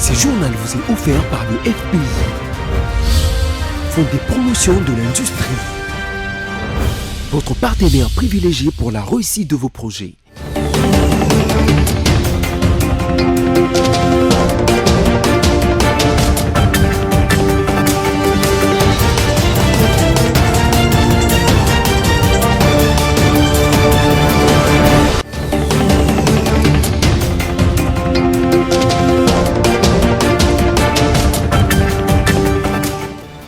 Ce journal vous est offert par le FPI, Fonds des promotions de l'industrie, votre partenaire privilégié pour la réussite de vos projets.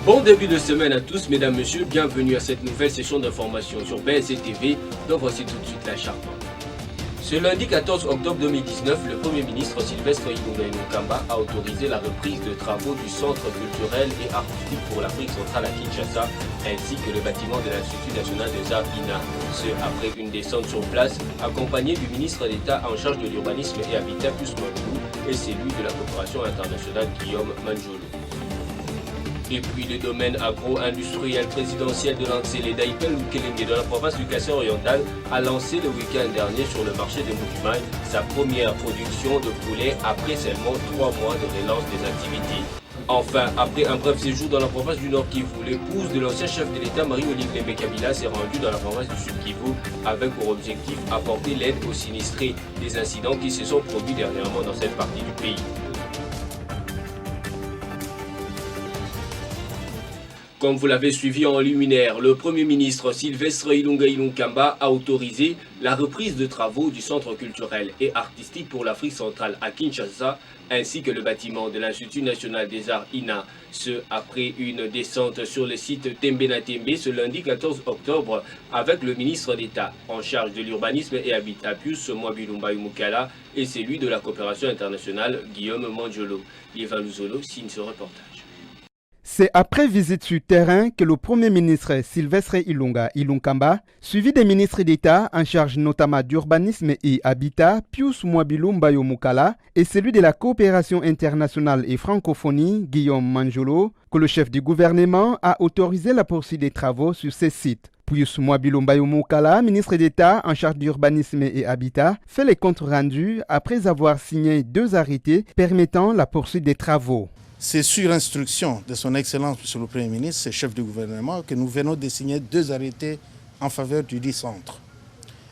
Bon début de semaine à tous, mesdames, messieurs, bienvenue à cette nouvelle session d'information sur BSC-TV, dont voici tout de suite la charpente. Ce lundi 14 octobre 2019, le Premier ministre Sylvestre Ilunga Ilunga a autorisé la reprise de travaux du Centre culturel et artistique pour l'Afrique centrale à Kinshasa, ainsi que le bâtiment de l'Institut national des arts INA. Ce après une descente sur place, accompagné du ministre d'État en charge de l'urbanisme et habitat Pius Mwabulu et celui de la coopération internationale Guillaume Manjolo. Et puis le domaine agro-industriel présidentiel de l'Antsele d'Aipel Lukelenge dans la province du Kassai-Oriental a lancé le week-end dernier sur le marché de Moukimaï sa première production de poulet après seulement 3 mois de relance des activités. Enfin, après un bref séjour dans la province du Nord Kivu, l'épouse de l'ancien chef de l'État Marie-Olive Lembe Kabila s'est rendue dans la province du Sud Kivu avec pour objectif apporter l'aide aux sinistrés des incidents qui se sont produits dernièrement dans cette partie du pays. Comme vous l'avez suivi en luminaire, le Premier ministre Sylvestre Ilunga Ilunga a autorisé la reprise de travaux du Centre culturel et artistique pour l'Afrique centrale à Kinshasa, ainsi que le bâtiment de l'Institut national des arts INA. Ce après une descente sur le site Tembena Tembe ce lundi 14 octobre avec le ministre d'État en charge de l'urbanisme et habitat Pius Mwabulu Mukala et celui de la coopération internationale Guillaume Manjolo. Yvan Luzolo signe ce reportage. C'est après visite sur terrain que le Premier ministre Sylvestre Ilunga Ilunga, suivi des ministres d'État en charge notamment d'urbanisme et habitat, Pius Mwabulu Mukala, et celui de la coopération internationale et francophonie, Guillaume Manjolo, que le chef du gouvernement a autorisé la poursuite des travaux sur ces sites. Pius Mwabulu Mukala, ministre d'État en charge d'urbanisme et habitat, fait les comptes rendus après avoir signé 2 arrêtés permettant la poursuite des travaux. C'est sur instruction de son Excellence, Monsieur le Premier ministre, et chef du gouvernement, que nous venons de signer 2 arrêtés en faveur du dit centre.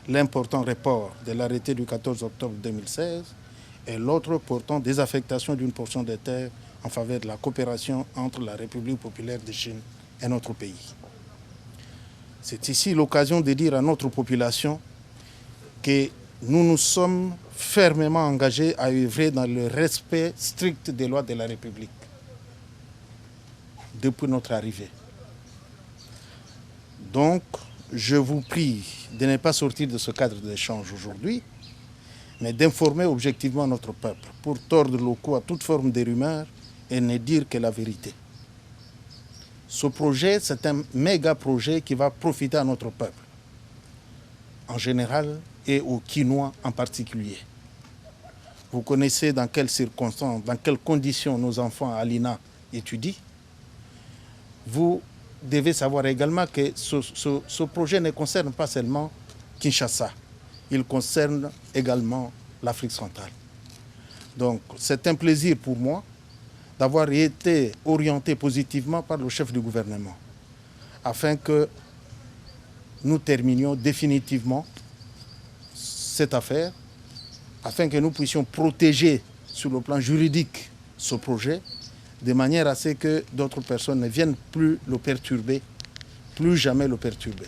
L'important report de l'arrêté du 14 octobre 2016 et l'autre portant désaffectation d'une portion des terres en faveur de la coopération entre la République populaire de Chine et notre pays. C'est ici l'occasion de dire à notre population que nous nous sommes fermement engagés à œuvrer dans le respect strict des lois de la République depuis notre arrivée. Donc, je vous prie de ne pas sortir de ce cadre d'échange aujourd'hui, mais d'informer objectivement notre peuple pour tordre le cou à toute forme de rumeur et ne dire que la vérité. Ce projet, c'est un méga projet qui va profiter à notre peuple, en général, et aux Kinois en particulier. Vous connaissez dans quelles circonstances, dans quelles conditions nos enfants à l'INA étudient. Vous devez savoir également que ce projet ne concerne pas seulement Kinshasa, il concerne également l'Afrique centrale. Donc c'est un plaisir pour moi d'avoir été orienté positivement par le chef du gouvernement, afin que nous terminions définitivement cette affaire, afin que nous puissions protéger sur le plan juridique ce projet, de manière à ce que d'autres personnes ne viennent plus le perturber, plus jamais le perturber.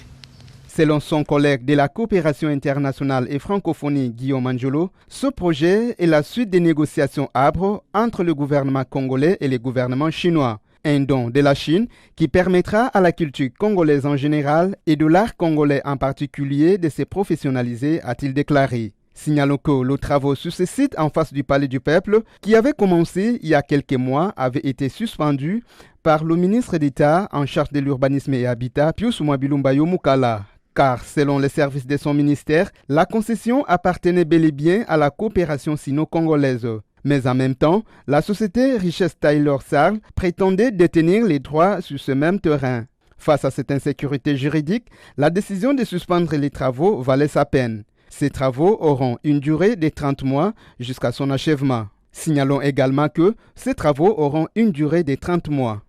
Selon son collègue de la coopération internationale et francophonie Guillaume Manjolo, ce projet est la suite des négociations âpres entre le gouvernement congolais et le gouvernement chinois. Un don de la Chine qui permettra à la culture congolaise en général et de l'art congolais en particulier de se professionnaliser, a-t-il déclaré. Signalons que les travaux sur ce site en face du Palais du Peuple, qui avait commencé il y a quelques mois, avaient été suspendus par le ministre d'État en charge de l'urbanisme et habitat, Pius Mwabulu Mukala. Car, selon les services de son ministère, la concession appartenait bel et bien à la coopération sino-congolaise. Mais en même temps, la société Richesse Taylor Sall prétendait détenir les droits sur ce même terrain. Face à cette insécurité juridique, la décision de suspendre les travaux valait sa peine. Ces travaux auront une durée de 30 mois jusqu'à son achèvement. Signalons également que ces travaux auront une durée de 30 mois.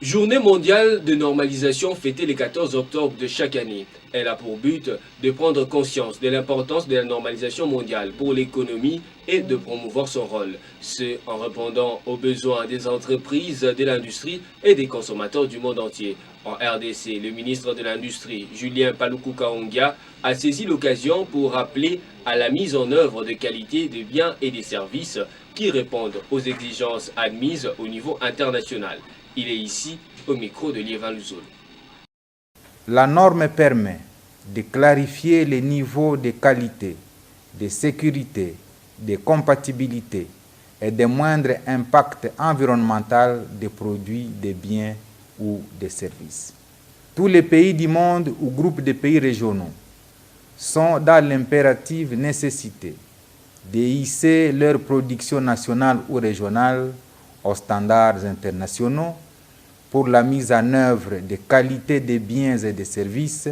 Journée mondiale de normalisation fêtée le 14 octobre de chaque année. Elle a pour but de prendre conscience de l'importance de la normalisation mondiale pour l'économie et de promouvoir son rôle. Ce en répondant aux besoins des entreprises, de l'industrie et des consommateurs du monde entier. En RDC, le ministre de l'Industrie, Julien Paluku Kahongya, a saisi l'occasion pour rappeler à la mise en œuvre de qualité des biens et des services qui répondent aux exigences admises au niveau international. Il est ici au micro de Liévin Luzolo. La norme permet de clarifier les niveaux de qualité, de sécurité, de compatibilité et de moindre impact environnemental des produits, des biens ou des services. Tous les pays du monde ou groupes de pays régionaux sont dans l'impérative nécessité de hisser leur production nationale ou régionale aux standards internationaux pour la mise en œuvre de qualité des biens et des services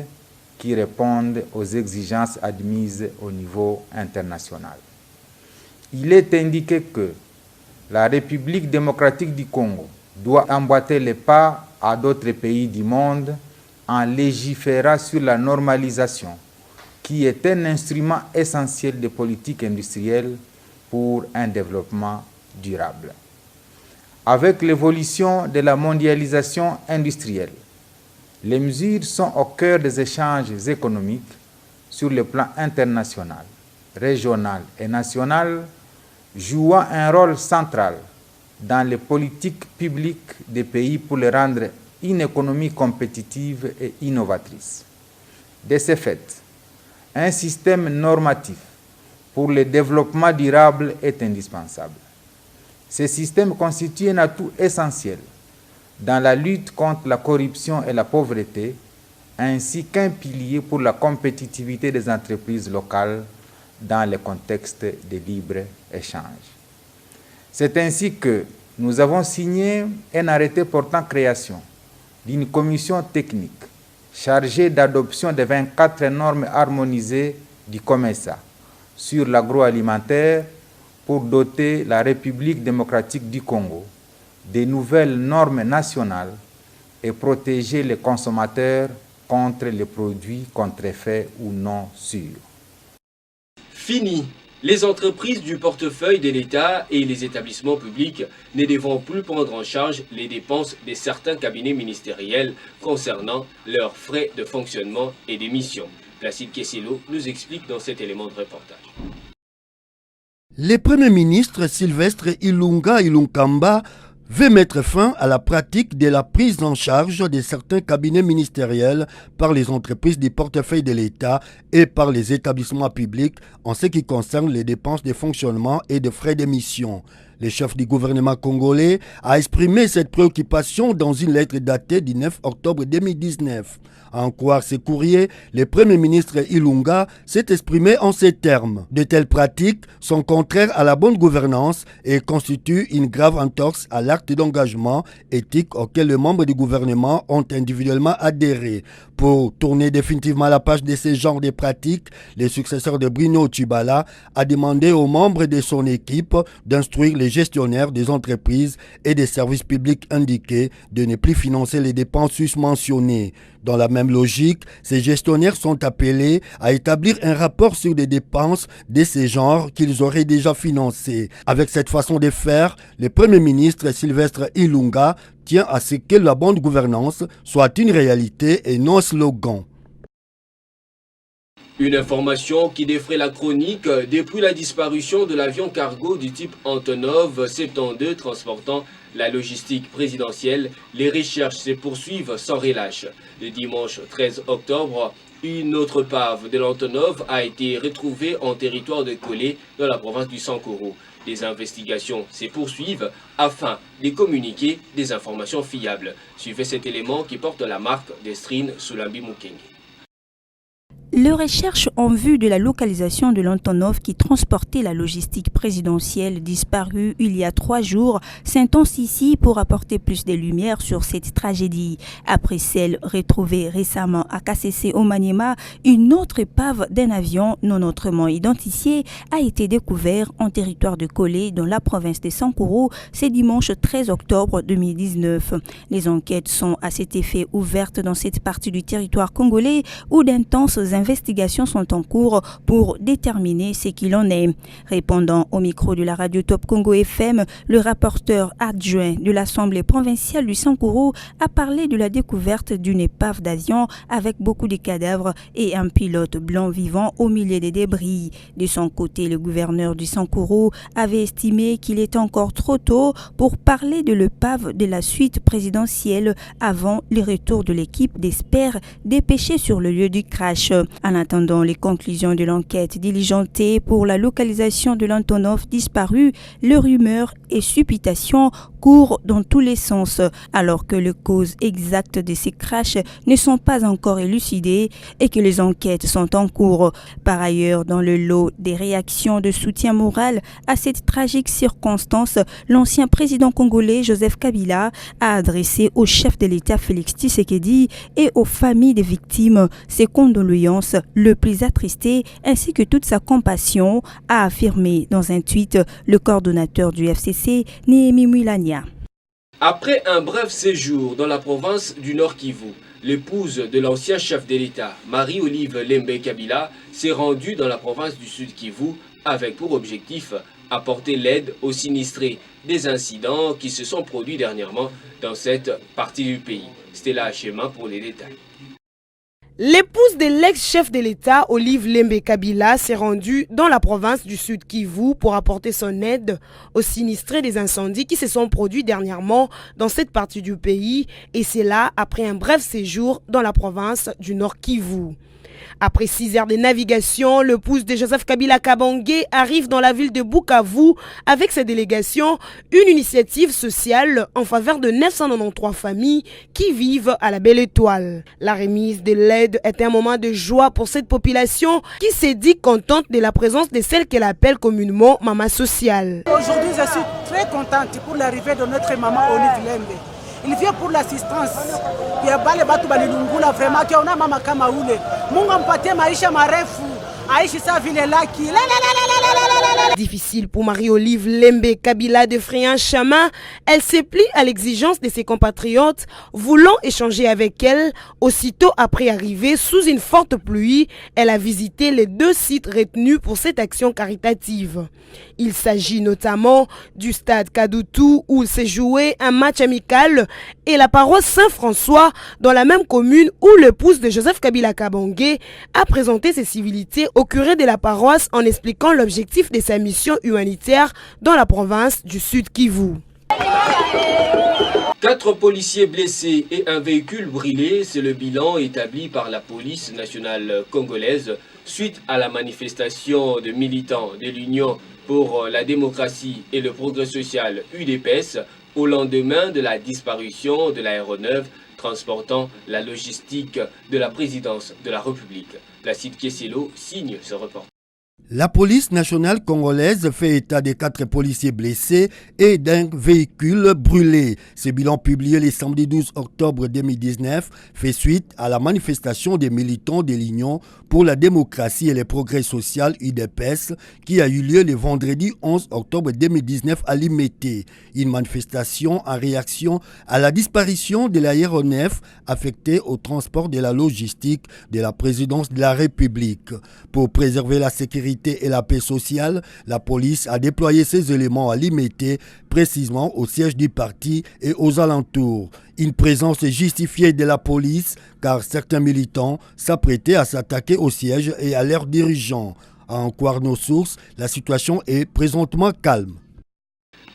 qui répondent aux exigences admises au niveau international. Il est indiqué que la République démocratique du Congo doit emboîter les pas à d'autres pays du monde en légiférant sur la normalisation, qui est un instrument essentiel de politique industrielle pour un développement durable. Avec l'évolution de la mondialisation industrielle, les mesures sont au cœur des échanges économiques sur le plan international, régional et national, jouant un rôle central dans les politiques publiques des pays pour les rendre une économie compétitive et innovatrice. De ce fait, un système normatif pour le développement durable est indispensable. Ce système constitue un atout essentiel dans la lutte contre la corruption et la pauvreté, ainsi qu'un pilier pour la compétitivité des entreprises locales dans le contexte de libre-échange. C'est ainsi que nous avons signé un arrêté portant création d'une commission technique chargée d'adoption de 24 normes harmonisées du COMESA sur l'agroalimentaire pour doter la République démocratique du Congo de nouvelles normes nationales et protéger les consommateurs contre les produits contrefaits ou non sûrs. Fini. Les entreprises du portefeuille de l'État et les établissements publics ne devront plus prendre en charge les dépenses de certains cabinets ministériels concernant leurs frais de fonctionnement et d'émission. Placide Kesselo nous explique dans cet élément de reportage. Le Premier ministre Sylvestre Ilunga Ilunkamba veut mettre fin à la pratique de la prise en charge de certains cabinets ministériels par les entreprises du portefeuille de l'État et par les établissements publics en ce qui concerne les dépenses de fonctionnement et de frais d'émission. Le chef du gouvernement congolais a exprimé cette préoccupation dans une lettre datée du 9 octobre 2019. À en croire ce courrier, le Premier ministre Ilunga s'est exprimé en ces termes. De telles pratiques sont contraires à la bonne gouvernance et constituent une grave entorse à l'acte d'engagement éthique auquel les membres du gouvernement ont individuellement adhéré. Pour tourner définitivement la page de ce genre de pratiques, le successeur de Bruno Tshibala a demandé aux membres de son équipe d'instruire les gestionnaires des entreprises et des services publics indiqués de ne plus financer les dépenses susmentionnées. Dans la même logique, ces gestionnaires sont appelés à établir un rapport sur des dépenses de ce genre qu'ils auraient déjà financées. Avec cette façon de faire, le Premier ministre Sylvestre Ilunga tient à ce que la bonne gouvernance soit une réalité et non un slogan. Une information qui défraie la chronique depuis la disparition de l'avion cargo du type Antonov 72 transportant la logistique présidentielle. Les recherches se poursuivent sans relâche. Le dimanche 13 octobre, une autre pave de l'Antonov a été retrouvée en territoire de Kolé dans la province du Sankoro. Des investigations se poursuivent afin de communiquer des informations fiables. Suivez cet élément qui porte la marque d'Estrine Soulambi Mukenge. Les recherches en vue de la localisation de l'Antonov qui transportait la logistique présidentielle disparue il y a 3 jours s'intensifient pour apporter plus de lumière sur cette tragédie. Après celle retrouvée récemment à KCC au Maniema, une autre épave d'un avion non autrement identifié a été découverte en territoire de Kolé dans la province de Sankuru ce dimanche 13 octobre 2019. Les enquêtes sont à cet effet ouvertes dans cette partie du territoire congolais où d'intenses investigations sont en cours pour déterminer ce qu'il en est. Répondant au micro de la radio Top Congo FM, le rapporteur adjoint de l'Assemblée provinciale du Sankuru a parlé de la découverte d'une épave d'avion avec beaucoup de cadavres et un pilote blanc vivant au milieu des débris. De son côté, le gouverneur du Sankuru avait estimé qu'il était encore trop tôt pour parler de l'épave de la suite présidentielle avant le retour de l'équipe d'experts dépêchés sur le lieu du crash. En attendant les conclusions de l'enquête diligentée pour la localisation de l'Antonov disparu, les rumeurs et supputations courent dans tous les sens, alors que les causes exactes de ces crashs ne sont pas encore élucidées et que les enquêtes sont en cours. Par ailleurs, dans le lot des réactions de soutien moral à cette tragique circonstance, l'ancien président congolais Joseph Kabila a adressé au chef de l'État Félix Tshisekedi et aux familles des victimes ses condoléances le plus attristées ainsi que toute sa compassion, a affirmé dans un tweet le coordonnateur du FCC, Néhémie Mwilania. Après un bref séjour dans la province du Nord Kivu, l'épouse de l'ancien chef de l'État, Marie-Olive Lembe Kabila, s'est rendue dans la province du Sud Kivu avec pour objectif apporter l'aide aux sinistrés des incidents qui se sont produits dernièrement dans cette partie du pays. C'était là un schéma pour les détails. L'épouse de l'ex-chef de l'État, Olive Lembe Kabila, s'est rendue dans la province du Sud Kivu pour apporter son aide aux sinistrés des incendies qui se sont produits dernièrement dans cette partie du pays, et c'est là après un bref séjour dans la province du Nord Kivu. Après 6 heures de navigation, l'épouse de Joseph Kabila Kabange arrive dans la ville de Bukavu avec sa délégation, une initiative sociale en faveur de 993 familles qui vivent à la Belle Étoile. La remise de l'aide est un moment de joie pour cette population qui s'est dit contente de la présence de celle qu'elle appelle communément Maman Sociale. Aujourd'hui, je suis très contente pour l'arrivée de notre maman Olive Lembe. Il vient pour l'assistance. Vraiment qui on a mama kama ule. Mungu ampatie maisha marefu. Aishi sa vile laki. Difficile pour Marie-Olive Lembe Kabila de frayer un chemin. Elle se plie à l'exigence de ses compatriotes, voulant échanger avec elle. Aussitôt après arriver sous une forte pluie, elle a visité les 2 sites retenus pour cette action caritative. Il s'agit notamment du stade Kadutu où s'est joué un match amical et la paroisse Saint-François dans la même commune où l'épouse de Joseph Kabila Kabange a présenté ses civilités au curé de la paroisse en expliquant l'objectif de sa mission humanitaire dans la province du Sud Kivu. 4 policiers blessés et un véhicule brûlé, c'est le bilan établi par la police nationale congolaise suite à la manifestation de militants de l'Union pour la démocratie et le progrès social UDPS au lendemain de la disparition de l'aéronef transportant la logistique de la présidence de la République. Placide Kesselo signe ce reportage. La police nationale congolaise fait état de 4 policiers blessés et d'un véhicule brûlé. Ce bilan publié le samedi 12 octobre 2019 fait suite à la manifestation des militants de l'Union pour la démocratie et le progrès social UDPS qui a eu lieu le vendredi 11 octobre 2019 à Limete. Une manifestation en réaction à la disparition de l'aéronef affecté au transport de la logistique de la présidence de la République. Pour préserver la sécurité et la paix sociale, la police a déployé ses éléments à Limete, précisément au siège du parti et aux alentours. Une présence justifiée de la police car certains militants s'apprêtaient à s'attaquer au siège et à leurs dirigeants. À en croire nos sources, la situation est présentement calme.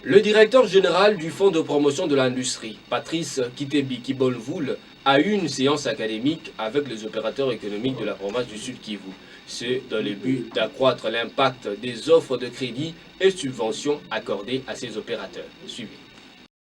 Le directeur général du Fonds de promotion de l'industrie, Patrice Kitebi Kibolvoul, a eu une séance académique avec les opérateurs économiques de la province du Sud Kivu. C'est dans le but d'accroître l'impact des offres de crédit et subventions accordées à ces opérateurs. Suivez.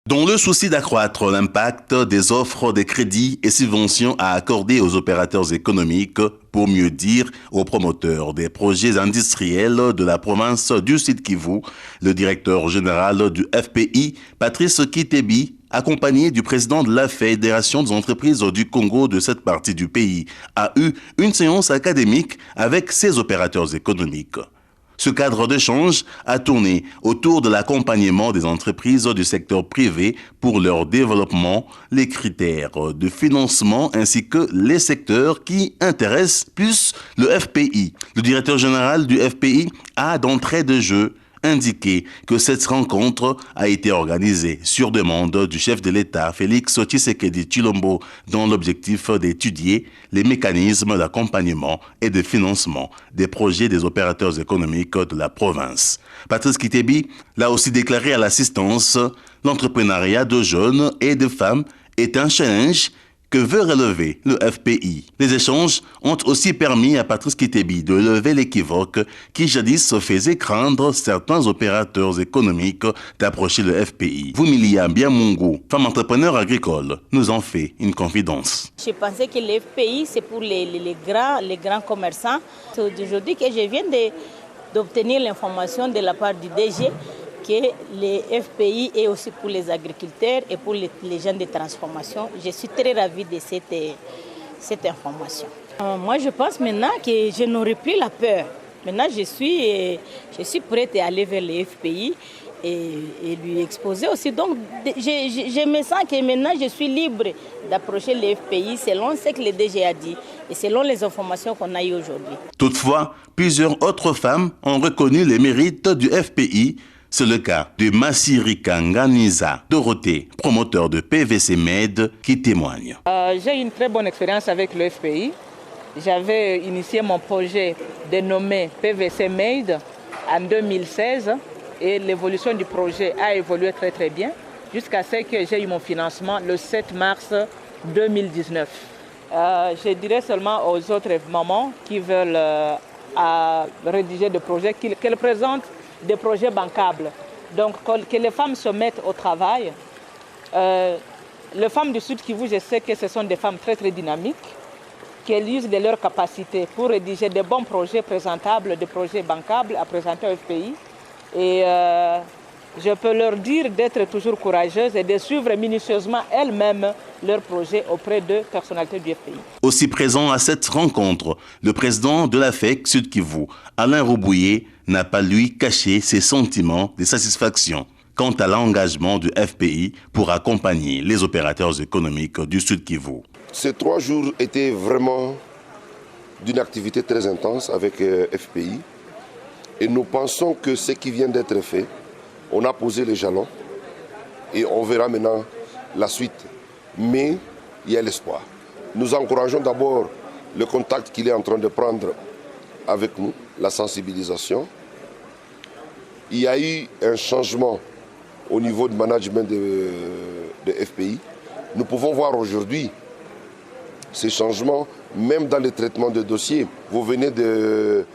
Dans le souci d'accroître l'impact des offres de crédits et subventions à accorder aux opérateurs économiques, pour mieux dire aux promoteurs des projets industriels de la province du Sud-Kivu, le directeur général du FPI, Patrice Kitebi, accompagné du président de la Fédération des entreprises du Congo de cette partie du pays, a eu une séance académique avec ses opérateurs économiques. Ce cadre d'échange a tourné autour de l'accompagnement des entreprises du secteur privé pour leur développement, les critères de financement ainsi que les secteurs qui intéressent plus le FPI. Le directeur général du FPI a d'entrée de jeu indiqué que cette rencontre a été organisée sur demande du chef de l'État, Félix Tshisekedi Tshilombo, dans l'objectif d'étudier les mécanismes d'accompagnement et de financement des projets des opérateurs économiques de la province. Patrice Kitebi l'a aussi déclaré à l'assistance, l'entrepreneuriat de jeunes et de femmes est un challenge que veut relever le FPI. Les échanges ont aussi permis à Patrice Kitebi de lever l'équivoque qui jadis faisait craindre certains opérateurs économiques d'approcher le FPI. Vumilia Biamungu, femme entrepreneur agricole, nous en fait une confidence. Je pensais que le FPI c'est pour les grands commerçants. C'est aujourd'hui que je viens d'obtenir l'information de la part du DG que les FPI est aussi pour les agriculteurs et pour les gens de transformation. Je suis très ravie de cette information. Moi, je pense maintenant que je n'aurai plus la peur. Maintenant, je suis prête à aller vers les FPI et lui exposer aussi. Donc, je me sens que maintenant, je suis libre d'approcher les FPI selon ce que le DG a dit et selon les informations qu'on a eues aujourd'hui. Toutefois, plusieurs autres femmes ont reconnu les mérites du FPI. C'est le cas de Masirika Nganiza Dorothée, promoteur de PVC Med, qui témoigne. J'ai une très bonne expérience avec le FPI. J'avais initié mon projet dénommé PVC Med en 2016 et l'évolution du projet a évolué très très bien jusqu'à ce que j'ai eu mon financement le 7 mars 2019. Je dirais seulement aux autres mamans qui veulent rédiger des projets qu'elles présentent des projets bancables. Donc que les femmes se mettent au travail. Les femmes du Sud-Kivu, je sais que ce sont des femmes très très dynamiques, qu'elles usent de leurs capacités pour rédiger des bons projets présentables, des projets bancables à présenter au FPI. Et je peux leur dire d'être toujours courageuses et de suivre minutieusement elles-mêmes leurs projets auprès de personnalités du FPI. Aussi présent à cette rencontre, le président de la FEC Sud-Kivu, Alain Roubouillet, n'a pas lui caché ses sentiments de satisfaction quant à l'engagement du FPI pour accompagner les opérateurs économiques du Sud-Kivu. Ces 3 jours étaient vraiment d'une activité très intense avec FPI et nous pensons que ce qui vient d'être fait, on a posé les jalons et on verra maintenant la suite. Mais il y a l'espoir. Nous encourageons d'abord le contact qu'il est en train de prendre avec nous, la sensibilisation. Il y a eu un changement au niveau du management de FPI. Nous pouvons voir aujourd'hui ces changements, même dans le traitement de dossiers. Vous venez de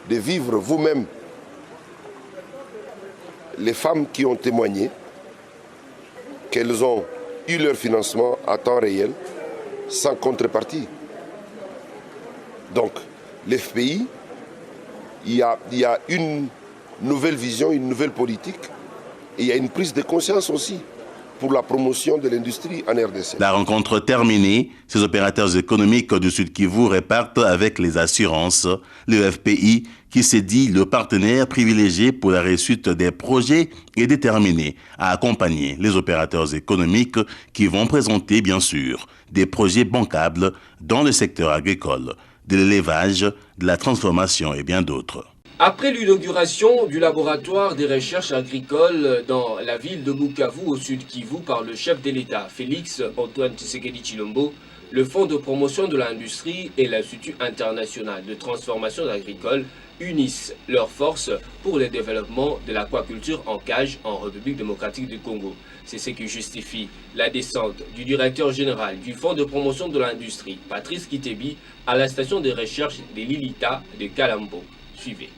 vivre vous-même les femmes qui ont témoigné qu'elles ont eu leur financement à temps réel, sans contrepartie. Donc, l'FPI, il y a une nouvelle vision, une nouvelle politique, et il y a une prise de conscience aussi pour la promotion de l'industrie en RDC. La rencontre terminée, ces opérateurs économiques du Sud-Kivu repartent avec les assurances. Le FPI, qui s'est dit le partenaire privilégié pour la réussite des projets, est déterminé à accompagner les opérateurs économiques qui vont présenter, bien sûr, des projets bancables dans le secteur agricole, de l'élevage, de la transformation et bien d'autres. Après l'inauguration du laboratoire des recherches agricoles dans la ville de Bukavu au Sud-Kivu par le chef de l'État, Félix Antoine Tshisekedi Tshilombo, le Fonds de promotion de l'industrie et l'Institut international de transformation agricole unissent leurs forces pour le développement de l'aquaculture en cage en République démocratique du Congo. C'est ce qui justifie la descente du directeur général du Fonds de promotion de l'industrie, Patrice Kitebi, à la station de recherche de l'Ilita de Kalambo. Suivez.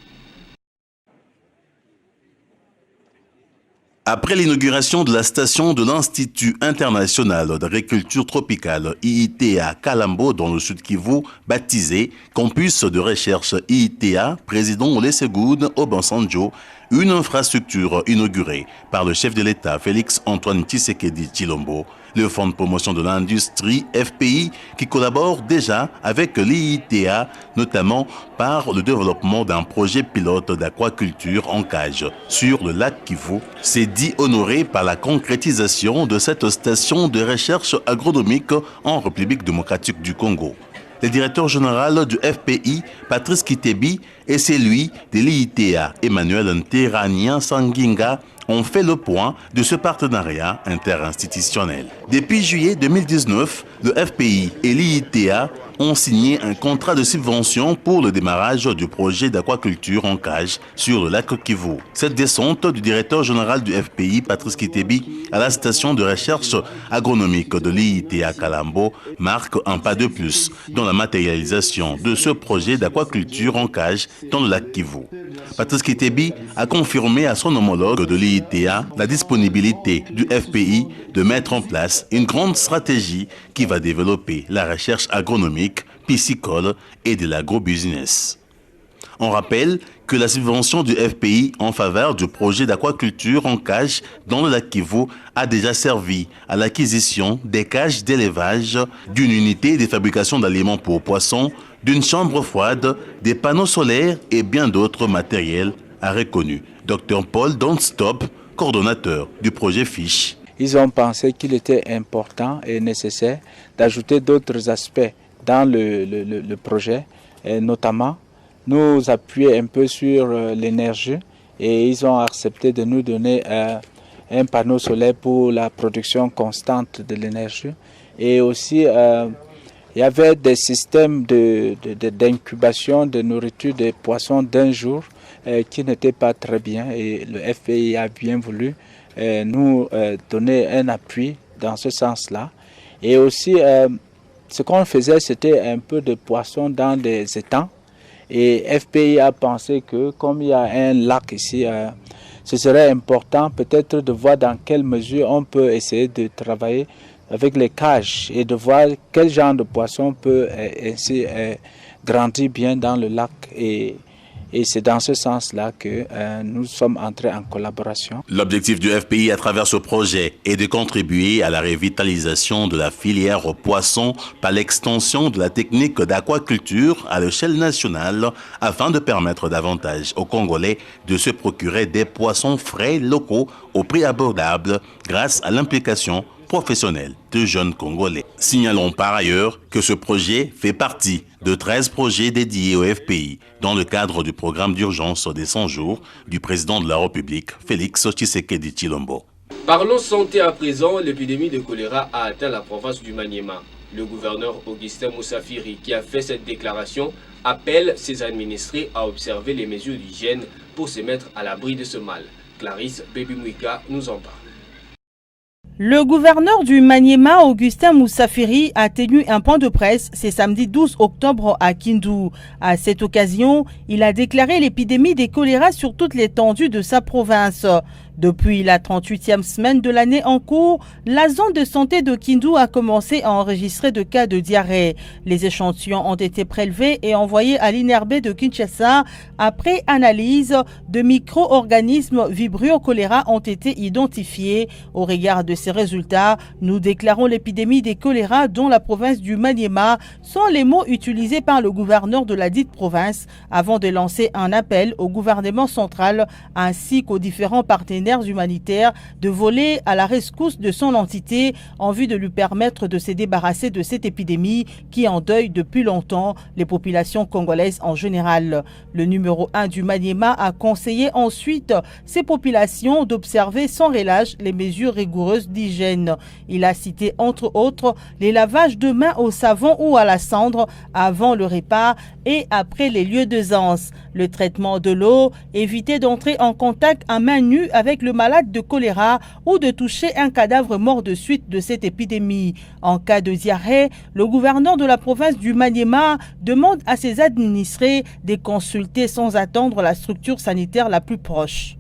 Après l'inauguration de la station de l'Institut international d'agriculture tropicale IITA Kalambo dans le Sud Kivu, baptisé Campus de recherche IITA, président Olusegun Obasanjo, une infrastructure inaugurée par le chef de l'État Félix Antoine Tshisekedi Tshilombo, le Fonds de promotion de l'industrie FPI qui collabore déjà avec l'IITA, notamment par le développement d'un projet pilote d'aquaculture en cage sur le lac Kivu, s'est dit honoré par la concrétisation de cette station de recherche agronomique en République démocratique du Congo. Le directeur général du FPI, Patrice Kitebi, et celui de l'IITA, Emmanuel Nterania Sanginga, ont fait le point de ce partenariat interinstitutionnel. Depuis juillet 2019, le FPI et l'IITA ont signé un contrat de subvention pour le démarrage du projet d'aquaculture en cage sur le lac Kivu. Cette descente du directeur général du FPI, Patrice Kitebi, à la station de recherche agronomique de l'IITA Kalambo marque un pas de plus dans la matérialisation de ce projet d'aquaculture en cage dans le lac Kivu. Patrice Kitebi a confirmé à son homologue de l'IITA la disponibilité du FPI de mettre en place une grande stratégie qui va développer la recherche agronomique, piscicole et de l'agrobusiness. On rappelle que la subvention du FPI en faveur du projet d'aquaculture en cage dans le lac Kivu a déjà servi à l'acquisition des cages d'élevage, d'une unité de fabrication d'aliments pour poissons, d'une chambre froide, des panneaux solaires et bien d'autres matériels, a reconnu Dr Paul Donstop, coordonnateur du projet FISH. Ils ont pensé qu'il était important et nécessaire d'ajouter d'autres aspects dans le projet, et notamment nous appuyer un peu sur l'énergie, et ils ont accepté de nous donner un panneau solaire pour la production constante de l'énergie. Et aussi, il y avait des systèmes d'incubation de nourriture des poissons d'un jour qui n'étaient pas très bien, et le FPI a bien voulu nous donner un appui dans ce sens-là. Et aussi, ce qu'on faisait, c'était un peu de poissons dans des étangs. Et FPI a pensé que comme il y a un lac ici, ce serait important peut-être de voir dans quelle mesure on peut essayer de travailler avec les cages et de voir quel genre de poisson peut ainsi grandir bien dans le lac. Et c'est dans ce sens-là que nous sommes entrés en collaboration. L'objectif du FPI à travers ce projet est de contribuer à la revitalisation de la filière poisson par l'extension de la technique d'aquaculture à l'échelle nationale afin de permettre davantage aux Congolais de se procurer des poissons frais locaux au prix abordable grâce à l'implication professionnelle de jeunes Congolais. Signalons par ailleurs que ce projet fait partie de 13 projets dédiés au FPI dans le cadre du programme d'urgence des 100 jours du président de la République, Félix Tshisekedi Tshilombo. Parlons santé à présent. L'épidémie de choléra a atteint la province du Maniema. Le gouverneur Augustin Moussafiri, qui a fait cette déclaration, appelle ses administrés à observer les mesures d'hygiène pour se mettre à l'abri de ce mal. Clarisse Bébimouika nous en parle. Le gouverneur du Maniema, Augustin Moussafiri, a tenu un point de presse ce samedi 12 octobre à Kindu. À cette occasion, il a déclaré l'épidémie des choléra sur toute l'étendue de sa province. Depuis la 38e semaine de l'année en cours, la zone de santé de Kindu a commencé à enregistrer de cas de diarrhée. Les échantillons ont été prélevés et envoyés à l'INRB de Kinshasa. Après analyse, de micro-organismes Vibrio choléra ont été identifiés. Au regard de ces résultats, nous déclarons l'épidémie des choléra dans la province du Maniema sont les mots utilisés par le gouverneur de la dite province avant de lancer un appel au gouvernement central ainsi qu'aux différents partenaires humanitaires de voler à la rescousse de son entité en vue de lui permettre de se débarrasser de cette épidémie qui endeuille depuis longtemps les populations congolaises en général. Le numéro 1 du Maniema a conseillé ensuite ces populations d'observer sans relâche les mesures rigoureuses d'hygiène. Il a cité entre autres les lavages de mains au savon ou à la cendre avant le repas et après les lieux d'aisance, le traitement de l'eau, éviter d'entrer en contact à main nue avec le malade de choléra ou de toucher un cadavre mort de suite de cette épidémie. En cas de diarrhée, le gouverneur de la province du Maniema demande à ses administrés de consulter sans attendre la structure sanitaire la plus proche.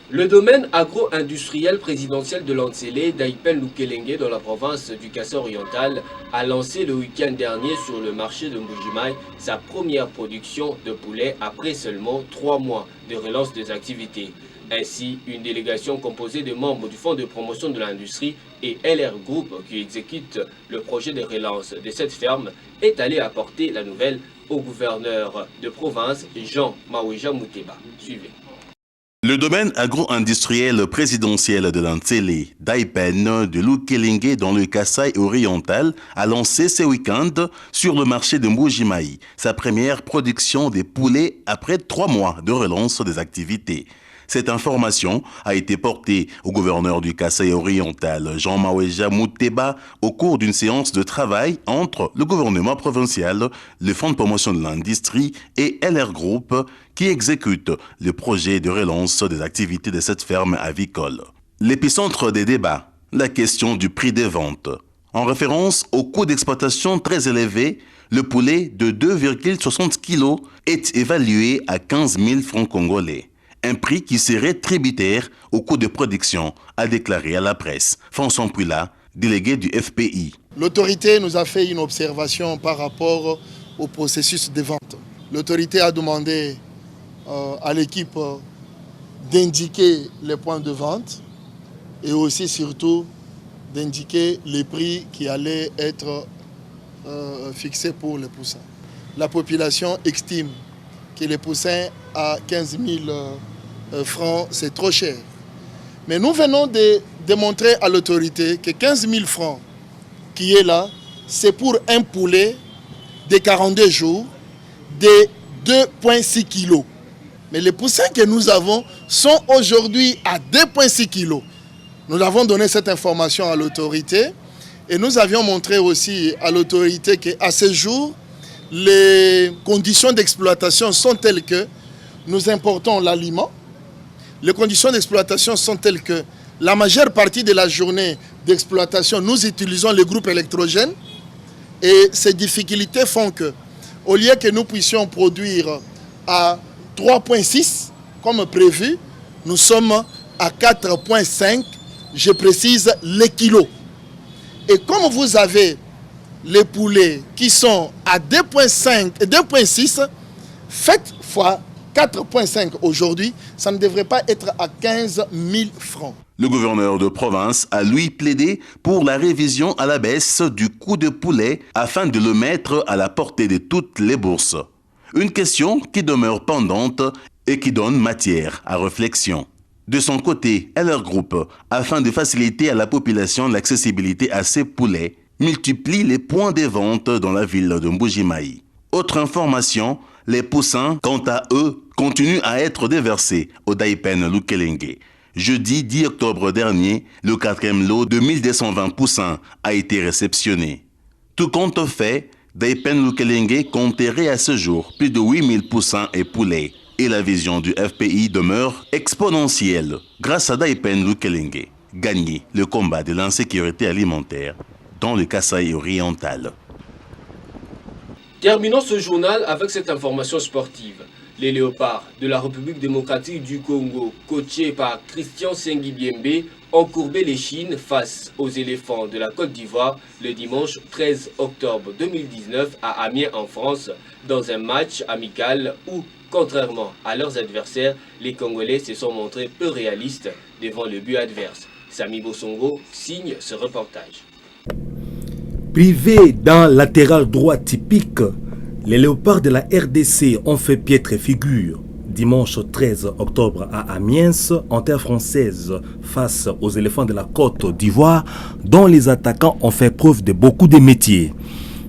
Le domaine agro-industriel présidentiel de Lantsele, Daipen Lukelenge, dans la province du Kassai oriental, a lancé le week-end dernier sur le marché de Mbujimayi sa première production de poulet après seulement 3 mois de relance des activités. Ainsi, une délégation composée de membres du Fonds de promotion de l'industrie et LR Group qui exécute le projet de relance de cette ferme est allée apporter la nouvelle au gouverneur de province Jean Maweja Mouteba. Suivez. Le domaine agro-industriel présidentiel de Lantsele, Daipen de Lukelenge dans le Kassai oriental, a lancé ce week-end sur le marché de Mbujimayi sa première production de poulets après 3 mois de relance des activités. Cette information a été portée au gouverneur du Kassai oriental, Jean Maweja Mouteba, au cours d'une séance de travail entre le gouvernement provincial, le Fonds de promotion de l'industrie et LR Group qui exécute le projet de relance des activités de cette ferme avicole. L'épicentre des débats, la question du prix des ventes. En référence au coût d'exploitation très élevé, le poulet de 2,60 kg est évalué à 15 000 francs congolais. Un prix qui serait tributaire au coût de production, a déclaré à la presse François Pouila, délégué du FPI. L'autorité nous a fait une observation par rapport au processus de vente. L'autorité a demandé à l'équipe d'indiquer les points de vente et aussi surtout d'indiquer les prix qui allaient être fixés pour les poussins. La population estime que les poussins à 15 000 francs, c'est trop cher. Mais nous venons de démontrer à l'autorité que 15 000 francs qui est là, c'est pour un poulet de 42 jours de 2,6 kg. Mais les poussins que nous avons sont aujourd'hui à 2,6 kg. Nous avons donné cette information à l'autorité et nous avions montré aussi à l'autorité qu'à ce jour, les conditions d'exploitation sont telles que nous importons l'aliment. Les conditions d'exploitation sont telles que la majeure partie de la journée d'exploitation, nous utilisons les groupes électrogènes. Et ces difficultés font que, au lieu que nous puissions produire à 3,6 comme prévu, nous sommes à 4,5, je précise les kilos. Et comme vous avez les poulets qui sont à 2,5 et 2,6, faites fois 4,5 aujourd'hui, ça ne devrait pas être à 15 000 francs. Le gouverneur de province a lui plaidé pour la révision à la baisse du coût de poulet afin de le mettre à la portée de toutes les bourses. Une question qui demeure pendante et qui donne matière à réflexion. De son côté, LR Group, afin de faciliter à la population l'accessibilité à ces poulets, multiplie les points de vente dans la ville de Mbujimayi. Autre information, les poussins, quant à eux, continuent à être déversés au Daipen Lukelenge. Jeudi 10 octobre dernier, le 4e lot de 1220 poussins a été réceptionné. Tout compte fait, Daipen Lukelenge compterait à ce jour plus de 8000 poussins et poulets. Et la vision du FPI demeure exponentielle grâce à Daipen Lukelenge. Gagner le combat de l'insécurité alimentaire dans le Kassai oriental. Terminons ce journal avec cette information sportive. Les Léopards de la République démocratique du Congo, coachés par Christian Sengi Biembe, ont courbé l'échine face aux éléphants de la Côte d'Ivoire le dimanche 13 octobre 2019 à Amiens en France, dans un match amical où, contrairement à leurs adversaires, les Congolais se sont montrés peu réalistes devant le but adverse. Sami Bosongo signe ce reportage. Privés d'un latéral droit typique, les Léopards de la RDC ont fait piètre figure dimanche 13 octobre à Amiens, en terre française, face aux éléphants de la Côte d'Ivoire, dont les attaquants ont fait preuve de beaucoup de métiers.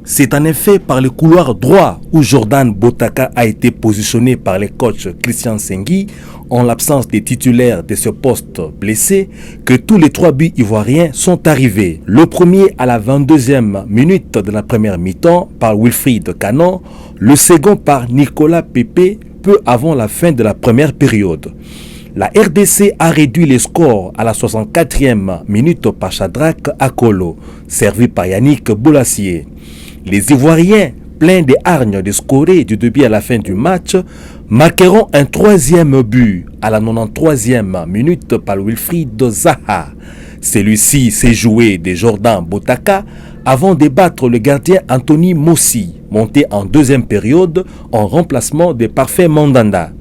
C'est en effet par le couloir droit où Jordan Botaka a été positionné par le coach Christian Sengi, en l'absence des titulaires de ce poste blessé, que tous les 3 buts ivoiriens sont arrivés. Le premier à la 22e minute de la première mi-temps par Wilfried Canon, le second par Nicolas Pepe peu avant la fin de la première période. La RDC a réduit les scores à la 64e minute par Shadrack Akolo, servi par Yannick Boulassier. Les Ivoiriens, pleins des hargnes de scorer du début à la fin du match, marqueront un troisième but à la 93e minute par Wilfried Zaha. Celui-ci s'est joué de Jordan Botaka avant de battre le gardien Anthony Mossi, monté en deuxième période en remplacement de Parfait Mandanda.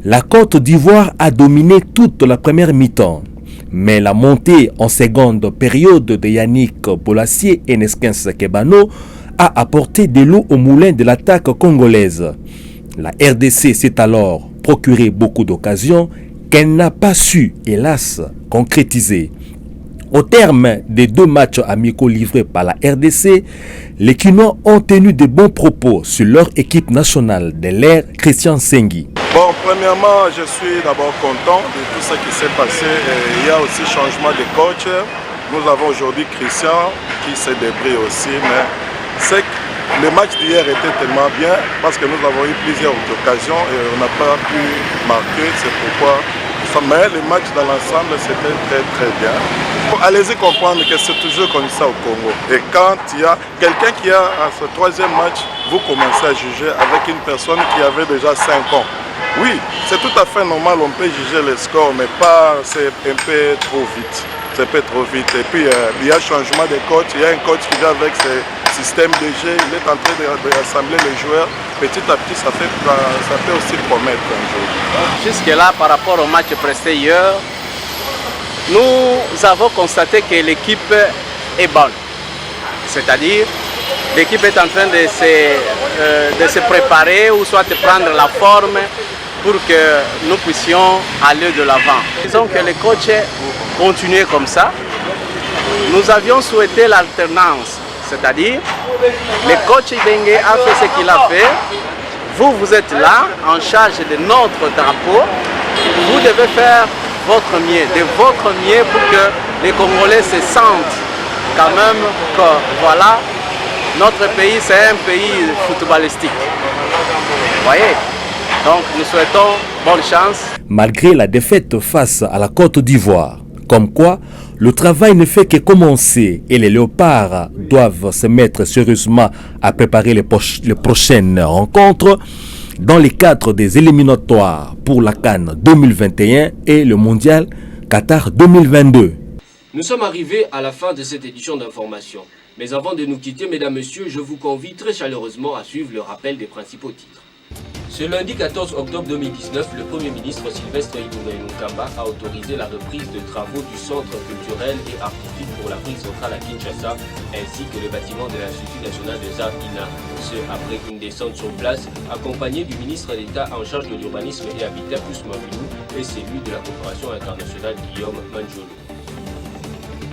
La Côte d'Ivoire a dominé toute la première mi-temps, mais la montée en seconde période de Yannick Bolassier et Neskens Kebano a apporté de l'eau au moulin de l'attaque congolaise. La RDC s'est alors procuré beaucoup d'occasions qu'elle n'a pas su, hélas, concrétiser. Au terme des 2 matchs amicaux livrés par la RDC, les Quinois ont tenu de bons propos sur leur équipe nationale de l'ère Christian Sengui. Bon, premièrement, je suis d'abord content de tout ce qui s'est passé. Il y a aussi changement de coach. Nous avons aujourd'hui Christian qui s'est débrouillé aussi, mais c'est que le match d'hier était tellement bien parce que nous avons eu plusieurs occasions et on n'a pas pu marquer, c'est pourquoi. Mais le match dans l'ensemble, c'était très bien. Allez-y comprendre que c'est toujours comme ça au Congo. Et quand il y a quelqu'un qui a à ce 3e match, vous commencez à juger avec une personne qui avait déjà 5 ans. Oui, c'est tout à fait normal, on peut juger les scores, mais pas, c'est un peu trop vite. C'est un peu trop vite. Et puis, il y a changement de coach. Il y a un coach qui vient avec ses systèmes de jeu. Il est en train de rassembler les joueurs. Petit à petit, ça peut aussi promettre un jour. Jusque-là, par rapport au match presté hier, nous avons constaté que l'équipe est bonne. C'est-à-dire, l'équipe est en train de se préparer ou soit de prendre la forme pour que nous puissions aller de l'avant. Disons que les coachs continuent comme ça. Nous avions souhaité l'alternance, c'est-à-dire le coach Ibenge a fait ce qu'il a fait. Vous êtes là en charge de notre drapeau. Vous devez faire votre mieux, de votre mieux pour que les Congolais se sentent quand même que voilà, notre pays c'est un pays footballistique. Vous voyez? Donc nous souhaitons bonne chance. Malgré la défaite face à la Côte d'Ivoire, comme quoi le travail ne fait que commencer et les Léopards doivent se mettre sérieusement à préparer les prochaines rencontres dans le cadre des éliminatoires pour la CAN 2021 et le Mondial Qatar 2022. Nous sommes arrivés à la fin de cette édition d'information. Mais avant de nous quitter, mesdames, messieurs, je vous convie très chaleureusement à suivre le rappel des principaux titres. Ce lundi 14 octobre 2019, le Premier ministre Sylvestre Ilunga a autorisé la reprise de travaux du Centre culturel et artistique pour l'Afrique centrale à Kinshasa, ainsi que le bâtiment de l'Institut national des arts INA. Ce après une descente sur place, accompagné du ministre d'État en charge de l'urbanisme et habitat Ousmane Bilou et celui de la coopération internationale Guillaume Manjolo.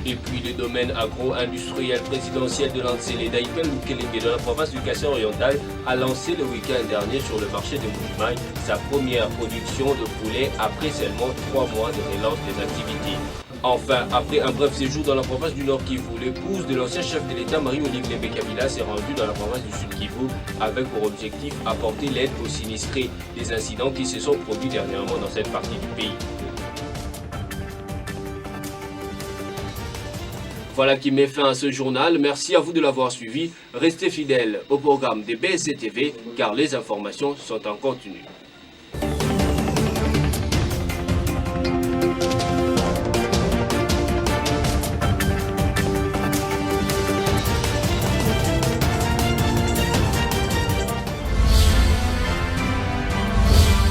Et puis le domaine agro-industriel présidentiel de l'Ansele d'Aïpel Mukelenge dans la province du Kassai-Oriental a lancé le week-end dernier sur le marché de Moulimaï sa première production de poulet après seulement 3 mois de relance des activités. Enfin, après un bref séjour dans la province du Nord Kivu, l'épouse de l'ancien chef de l'État Marie-Olive Lembe Kabila s'est rendue dans la province du Sud Kivu avec pour objectif apporter l'aide aux sinistrés des incidents qui se sont produits dernièrement dans cette partie du pays. Voilà qui met fin à ce journal. Merci à vous de l'avoir suivi. Restez fidèles au programme de BSC TV car les informations sont en continu.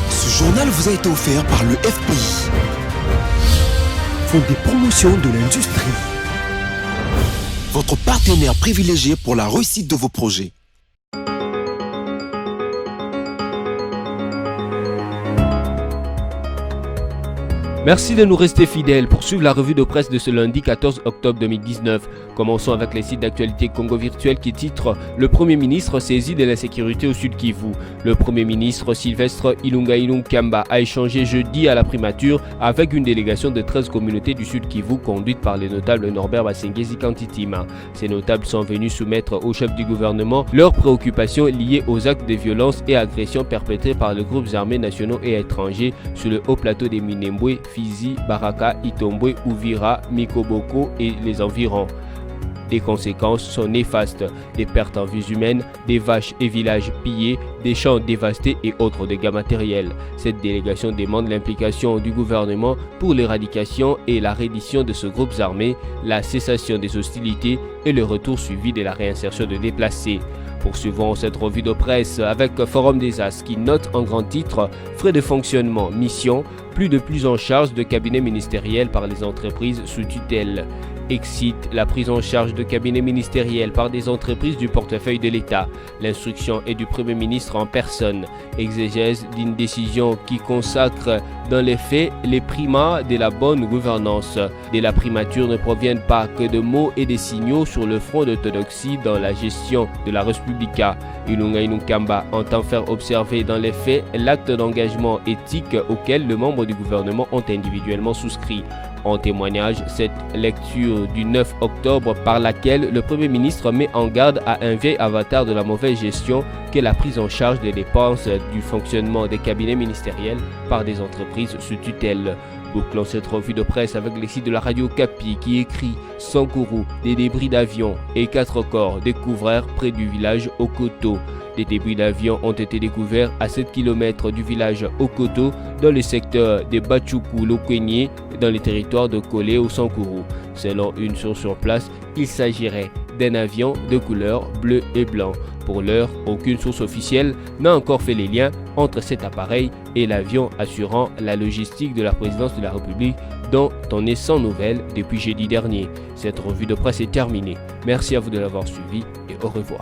Ce journal vous a été offert par le FPI, Fonds des promotions de l'industrie. Votre partenaire privilégié pour la réussite de vos projets. Merci de nous rester fidèles pour suivre la revue de presse de ce lundi 14 octobre 2019. Commençons avec les sites d'actualité Congo Virtuel qui titrent « Le Premier ministre saisi de l'insécurité au Sud Kivu ». Le Premier ministre Sylvestre Ilunga Kamba a échangé jeudi à la primature avec une délégation de 13 communautés du Sud Kivu conduite par les notables Norbert Basengezi Kantitima. Ces notables sont venus soumettre au chef du gouvernement leurs préoccupations liées aux actes de violence et agressions perpétrés par les groupes armés nationaux et étrangers sur le haut plateau des Minembwe, Fizi, Baraka, Itombwe, Uvira, Mikoboko et les environs. Les conséquences sont néfastes, des pertes en vies humaines, des vaches et villages pillés, des champs dévastés et autres dégâts matériels. Cette délégation demande l'implication du gouvernement pour l'éradication et la reddition de ces groupes armés, la cessation des hostilités et le retour suivi de la réinsertion de déplacés. Poursuivons cette revue de presse avec Forum des As qui note en grand titre « Frais de fonctionnement, mission, plus de prise en charge de cabinets ministériels par les entreprises sous tutelle ». Excite la prise en charge de cabinets ministériels par des entreprises du portefeuille de l'État. L'instruction est du Premier ministre en personne. Exégèse d'une décision qui consacre dans les faits les primats de la bonne gouvernance. De la primature ne proviennent pas que de mots et des signaux sur le front d'orthodoxie dans la gestion de la Res Publica. Ilunga Ilunkamba entend faire observer dans les faits l'acte d'engagement éthique auquel les membres du gouvernement ont individuellement souscrit. En témoignage, cette lecture du 9 octobre par laquelle le Premier ministre met en garde à un vieil avatar de la mauvaise gestion qu'est la prise en charge des dépenses du fonctionnement des cabinets ministériels par des entreprises sous tutelle. Bouclons cette revue de presse avec les sites de la radio Capi qui écrit « Sankourou, des débris d'avions et 4 corps découverts près du village Okoto ». Des débris d'avions ont été découverts à 7 km du village Okoto dans le secteur de Bachoukou-Lokwenye dans les territoires de Kolé au Sankourou. Selon une source sur place, il s'agirait d'un avion de couleur bleu et blanc. Pour l'heure, aucune source officielle n'a encore fait les liens entre cet appareil et l'avion assurant la logistique de la présidence de la République dont on est sans nouvelles depuis jeudi dernier. Cette revue de presse est terminée. Merci à vous de l'avoir suivi et au revoir.